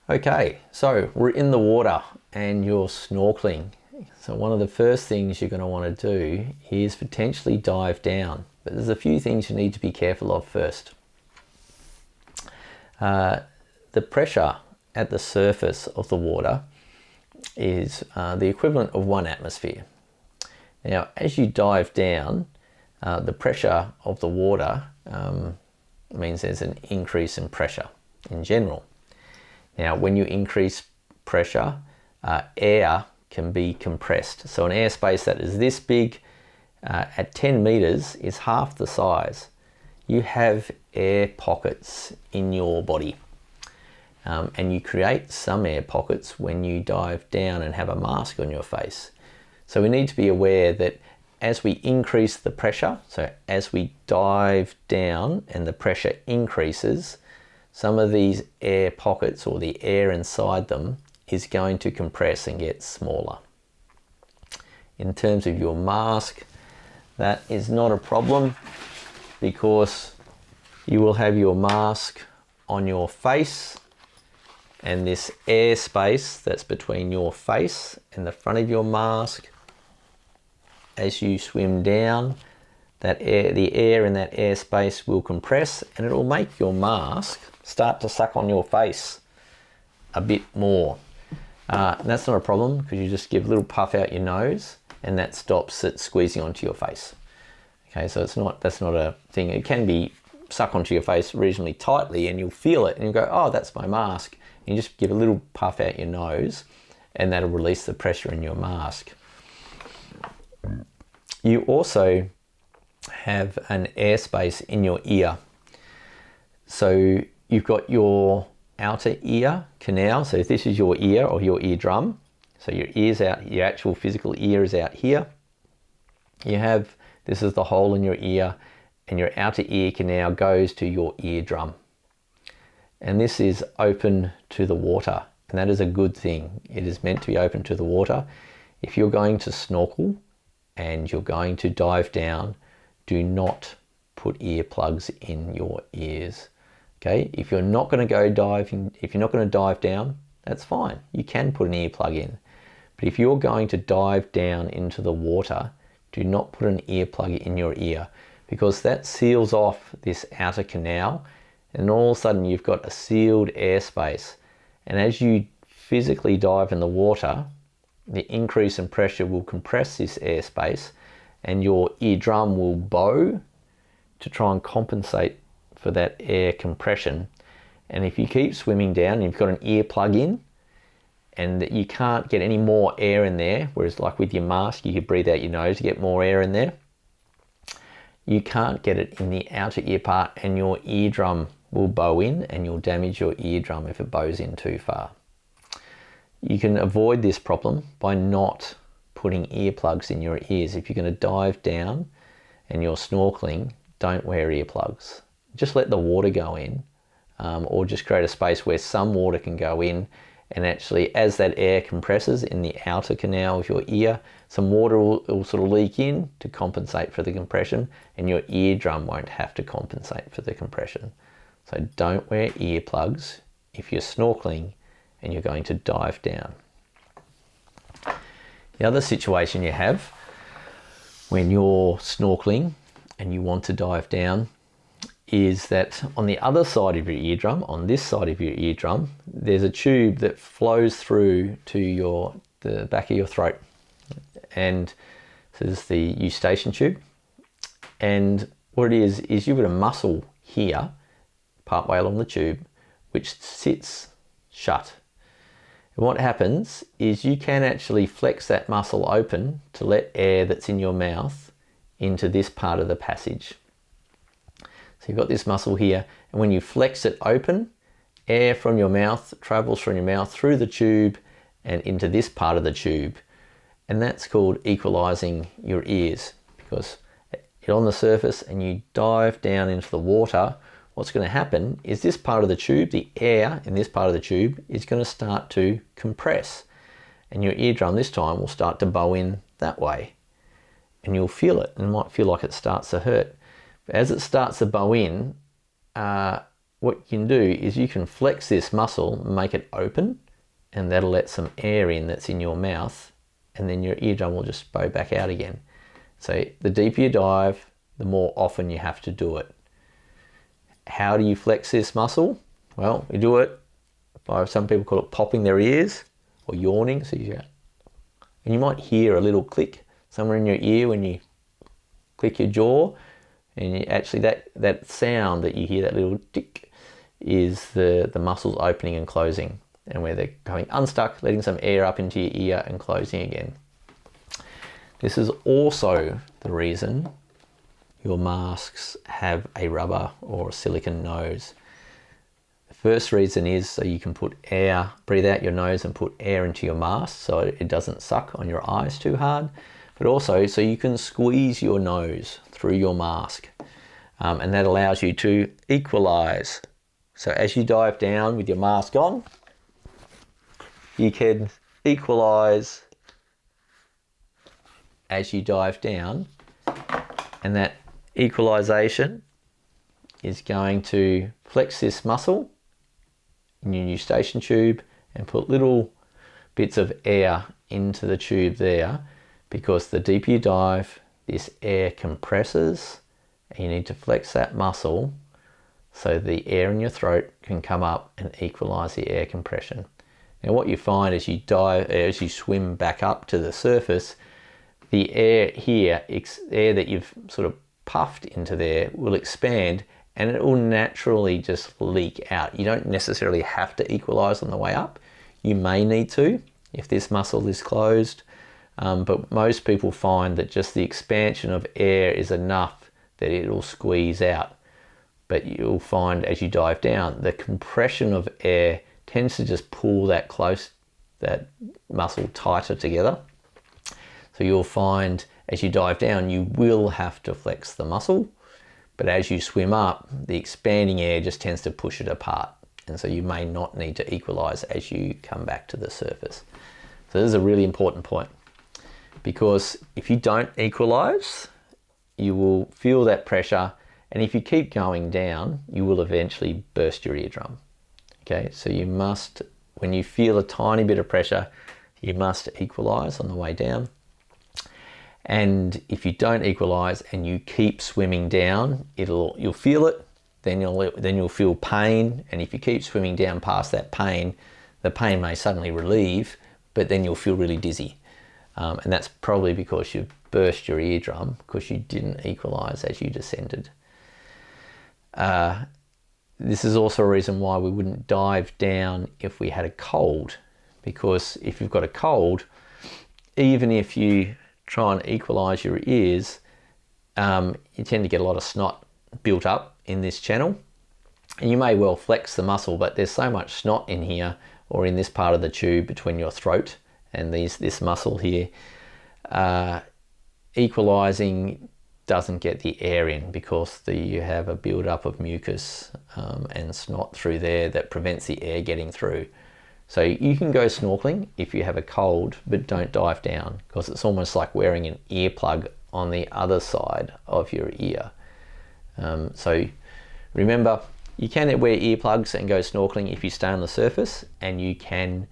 Okay, so we're in the water and you're snorkeling. So one of the first things you're going to want to do is potentially dive down. But there's a few things you need to be careful of first. The pressure at the surface of the water is the equivalent of 1 atmosphere. Now, as you dive down, the pressure of the water means there's an increase in pressure in general. Now, when you increase pressure, air can be compressed. So an airspace that is this big at 10 meters is half the size. You have air pockets in your body. And you create some air pockets when you dive down and have a mask on your face. So we need to be aware that as we increase the pressure, so as we dive down and the pressure increases, some of these air pockets or the air inside them is going to compress and get smaller. In terms of your mask, that is not a problem because you will have your mask on your face, and this air space that's between your face and the front of your mask, as you swim down, that air, the air in that airspace will compress and it will make your mask start to suck on your face a bit more. And that's not a problem because you just give a little puff out your nose and that stops it squeezing onto your face. Okay, so that's not a thing. It can be suck onto your face reasonably tightly and you'll feel it and you go, oh, that's my mask. And you just give a little puff out your nose and that'll release the pressure in your mask. You also have an airspace in your ear. So you've got your outer ear canal. So if this is your ear or your eardrum, so your ear's out, your actual physical ear is out here. This is the hole in your ear, and your outer ear canal goes to your eardrum. And this is open to the water, and that is a good thing. It is meant to be open to the water. If you're going to snorkel and you're going to dive down, do not put earplugs in your ears. Okay, if you're not going to go diving, if you're not going to dive down, that's fine. You can put an earplug in. But if you're going to dive down into the water, do not put an earplug in your ear because that seals off this outer canal and all of a sudden you've got a sealed airspace. And as you physically dive in the water, the increase in pressure will compress this airspace and your eardrum will bow to try and compensate for that air compression. And if you keep swimming down and you've got an earplug in and you can't get any more air in there, whereas like with your mask you could breathe out your nose to get more air in there, you can't get it in the outer ear part and your eardrum will bow in and you'll damage your eardrum if it bows in too far. You can avoid this problem by not putting earplugs in your ears. If you're going to dive down and you're snorkeling, don't wear earplugs. Just let the water go in, or just create a space where some water can go in, and actually as that air compresses in the outer canal of your ear, some water will sort of leak in to compensate for the compression and your eardrum won't have to compensate for the compression. So don't wear earplugs if you're snorkeling and you're going to dive down. The other situation you have when you're snorkeling and you want to dive down is that on the other side of your eardrum, on this side of your eardrum, there's a tube that flows through to the back of your throat. And so this is the eustachian tube. And what it is you've got a muscle here, partway along the tube, which sits shut. And what happens is you can actually flex that muscle open to let air that's in your mouth into this part of the passage. So you've got this muscle here, and when you flex it open, air from your mouth travels from your mouth through the tube and into this part of the tube. And that's called equalizing your ears, because you're on the surface and you dive down into the water, what's going to happen is this part of the tube, the air in this part of the tube, is going to start to compress. And your eardrum this time will start to bow in that way. And you'll feel it, and it might feel like it starts to hurt. But as it starts to bow in, what you can do is you can flex this muscle, make it open, and that'll let some air in that's in your mouth, and then your eardrum will just bow back out again. So the deeper you dive, the more often you have to do it. How do you flex this muscle? Well, you do it by, some people call it popping their ears or yawning. So and you might hear a little click somewhere in your ear when you click your jaw, and actually that sound that you hear, that little tick, is the muscles opening and closing, and where they're going unstuck, letting some air up into your ear and closing again. This is also the reason your masks have a rubber or a silicone nose. The first reason is so you can put air, breathe out your nose and put air into your mask so it doesn't suck on your eyes too hard, but also so you can squeeze your nose through your mask, and that allows you to equalize. So as you dive down with your mask on, you can equalize as you dive down, and that equalization is going to flex this muscle in your eustachian tube and put little bits of air into the tube there, because the deeper you dive, this air compresses, and you need to flex that muscle so the air in your throat can come up and equalize the air compression. Now what you find as you dive, as you swim back up to the surface, the air here, air that you've sort of puffed into there, will expand, and it will naturally just leak out. You don't necessarily have to equalize on the way up. You may need to if this muscle is closed, but most people find that just the expansion of air is enough that it will squeeze out. But you'll find as you dive down, the compression of air tends to just pull that muscle tighter together. So you'll find as you dive down, you will have to flex the muscle, but as you swim up, the expanding air just tends to push it apart. And so you may not need to equalize as you come back to the surface. So this is a really important point, because if you don't equalize, you will feel that pressure, and if you keep going down, you will eventually burst your eardrum. Okay, so you must, when you feel a tiny bit of pressure, you must equalize on the way down. And if you don't equalize and you keep swimming down, you'll feel it, then you'll feel pain, and if you keep swimming down past that pain, the pain may suddenly relieve, but then you'll feel really dizzy. And that's probably because you've burst your eardrum because you didn't equalize as you descended. This is also a reason why we wouldn't dive down if we had a cold, because if you've got a cold, even if you try and equalize your ears, you tend to get a lot of snot built up in this channel, and you may well flex the muscle, but there's so much snot in here or in this part of the tube between your throat and this muscle here, equalizing doesn't get the air in because you have a build-up of mucus and snot through there that prevents the air getting through. So you can go snorkeling if you have a cold, but don't dive down, because it's almost like wearing an earplug on the other side of your ear. So remember, you can wear earplugs and go snorkeling if you stay on the surface, and you can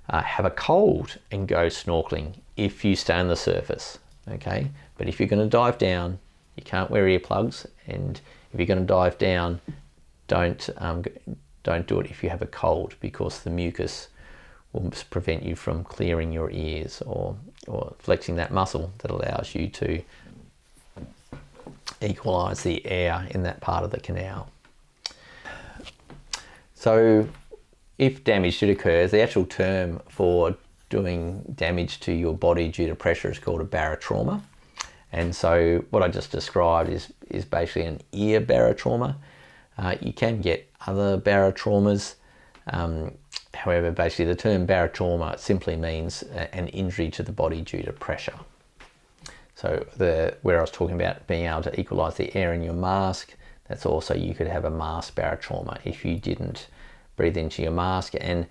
have a cold and go snorkeling if you stay on the surface. Okay, but if you're going to dive down, you can't wear earplugs, and if you're going to dive down, don't do it if you have a cold, because the mucus will prevent you from clearing your ears or flexing that muscle that allows you to equalize the air in that part of the canal. So if damage should occur, the actual term for doing damage to your body due to pressure is called a barotrauma. And so what I just described is basically an ear barotrauma. You can get other barotraumas. However, basically the term barotrauma simply means an injury to the body due to pressure. So where I was talking about being able to equalize the air in your mask, that's also, you could have a mask barotrauma if you didn't breathe into your mask, and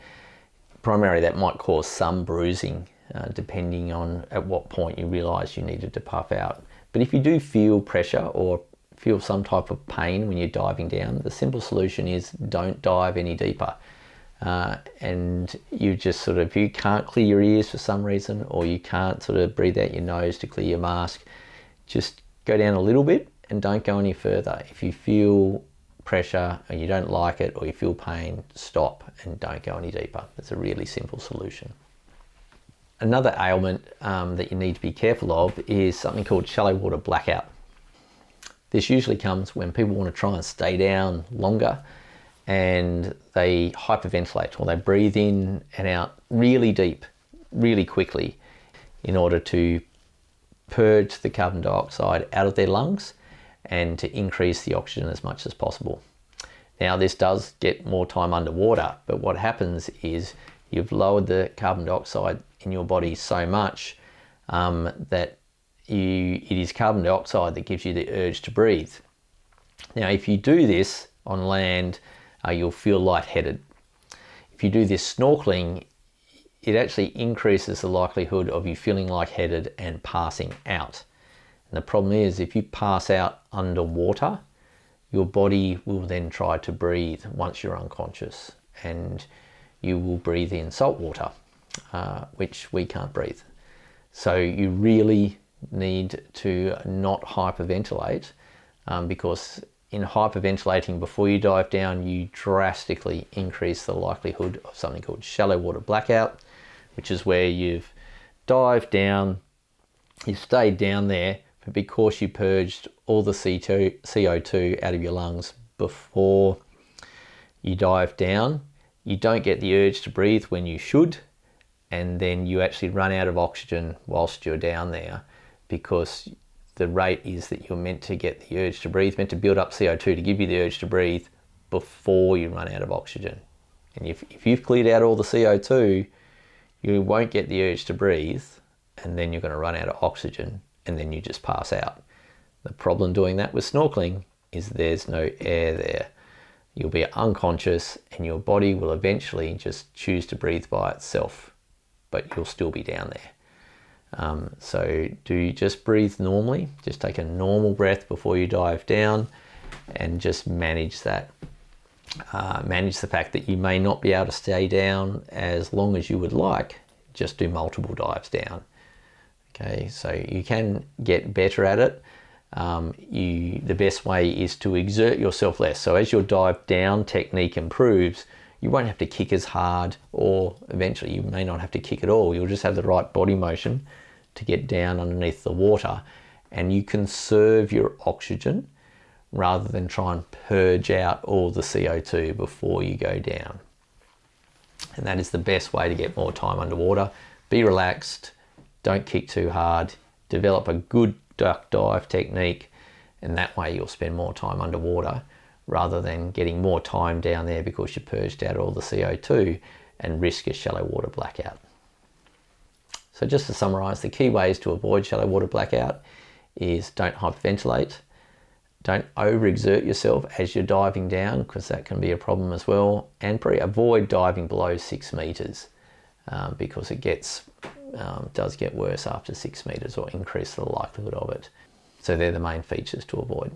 primarily that might cause some bruising depending on at what point you realize you needed to puff out. But if you do feel pressure or feel some type of pain when you're diving down, the simple solution is don't dive any deeper. And you just sort of, if you can't clear your ears for some reason, or you can't sort of breathe out your nose to clear your mask, just go down a little bit and don't go any further. If you feel pressure and you don't like it, or you feel pain, stop and don't go any deeper. It's a really simple solution. Another ailment that you need to be careful of is something called shallow water blackout. This usually comes when people want to try and stay down longer and they hyperventilate, or they breathe in and out really deep, really quickly, in order to purge the carbon dioxide out of their lungs and to increase the oxygen as much as possible. Now, this does get more time underwater, but what happens is you've lowered the carbon dioxide in your body so much that it is carbon dioxide that gives you the urge to breathe. Now, if you do this on land, you'll feel lightheaded. If you do this snorkeling, it actually increases the likelihood of you feeling lightheaded and passing out. And the problem is, if you pass out underwater, your body will then try to breathe once you're unconscious, and you will breathe in salt water, which we can't breathe. So you really need to not hyperventilate, because in hyperventilating before you dive down, you drastically increase the likelihood of something called shallow water blackout, which is where you've dived down, you've stayed down there, but because you purged all the CO2 out of your lungs before you dive down, you don't get the urge to breathe when you should, and then you actually run out of oxygen whilst you're down there, because the rate is that you're meant to get the urge to breathe, meant to build up CO2 to give you the urge to breathe before you run out of oxygen. And if you've cleared out all the CO2, you won't get the urge to breathe, and then you're going to run out of oxygen, and then you just pass out. The problem doing that with snorkeling is there's no air there. You'll be unconscious and your body will eventually just choose to breathe by itself, but you'll still be down there. So do just breathe normally, just take a normal breath before you dive down, and just manage that. Manage the fact that you may not be able to stay down as long as you would like. Just do multiple dives down. Okay, so you can get better at it. The best way is to exert yourself less. So as your dive down technique improves, you won't have to kick as hard, or eventually you may not have to kick at all. You'll just have the right body motion to get down underneath the water, and you conserve your oxygen rather than try and purge out all the CO2 before you go down. And that is the best way to get more time underwater. Be relaxed, don't kick too hard, develop a good duck dive technique, and that way you'll spend more time underwater rather than getting more time down there because you purged out all the CO2 and risk a shallow water blackout. So just to summarize, the key ways to avoid shallow water blackout is don't hyperventilate, don't overexert yourself as you're diving down, because that can be a problem as well, and avoid diving below 6 meters because it does get worse after 6 meters, or increase the likelihood of it. So they're the main features to avoid.